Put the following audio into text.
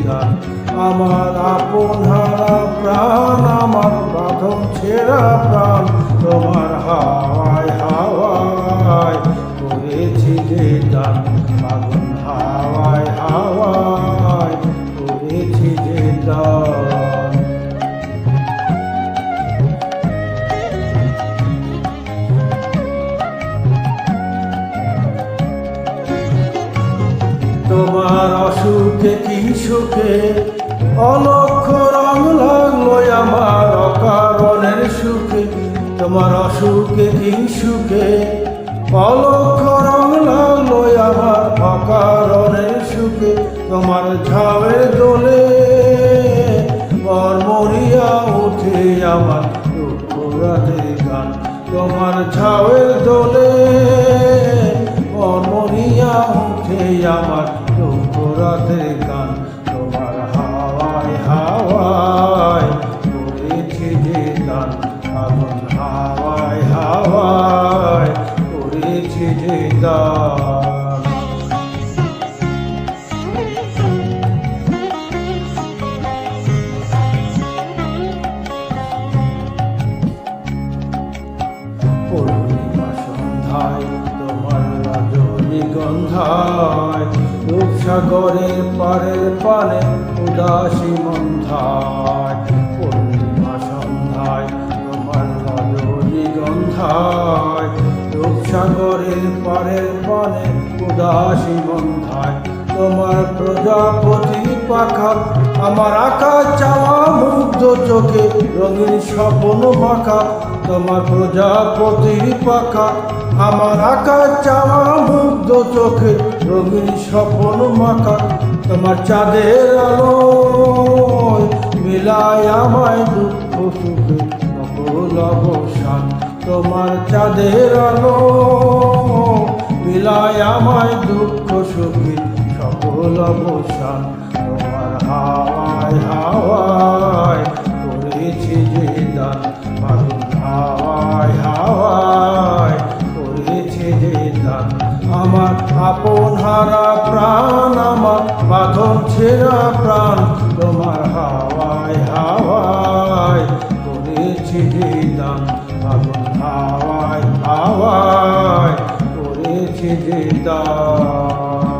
দান। আমার আপন হারা প্রাণ, আমার বাঁধন ছেঁড়া প্রাণ, তোমার হাওয়ায় হাওয়ায় করেছি যে দান। আগুন হাওয়ায় হাওয়ায় করেছি যে দান। তোমার অসুখে কি সুখে অলক্ষ রং লাগলো আমার অকারণের সুখে। তোমার অসুখে কি সুখে অলক্ষ রং লাগলো আমার অকারণের সুখে। তোমার ঝাউয়ের দোলে মরিয়া উঠে আমার দুঃখ রাতের গান। তোমার ঝাউয়ের দোলে মরিয়া উঠে আমার দুঃখ রাতের গান। তোমার হাওয়ায় হাওয়ায় করেছি যে দান। আগুন হাওয়ায় হাওয়ায় করেছি যে দান। পূর্ণিমা সন্ধ্যায় তোমার রজনীগন্ধায়, রূপসাগরের পারের পানে উদাসী মন্ধায়। পূর্ণিমা সন্ধ্যায় তোমার রজনীগন্ধায়, রূপসাগরের পারের পানে উদাসী মন্ধায়। তোমার প্রজাপতি পাখা আমার আকাশ চাওয়া মুগ্ধ চোখে রঙিন স্বপ্ন মাখা। তোমার প্রজাপতি পাখা আমার আকাশ চাওয়া মুগ্ধ চোখে রঙিন স্বপ্ন মাখা। তোমার চাঁদের আলোয় মিলায় আমায় দুঃখ সুখে নকল অবসান। তোমার চাঁদের আলো মিলায় আমায় দুঃখ সুখে সকল অবসান। তোমার হাওয়ায় হাওয়ায় করেছি যে দান। আগুন হাওয়ায় হাওয়ায় করেছি যে দান। আমার আপন হারা প্রাণ, আমার বাঁধন ছেঁড়া প্রাণ, তোমার হাওয়ায় হাওয়ায় করেছি যে দান। আগুন হাওয়ায় হাওয়ায় করেছি যে দান।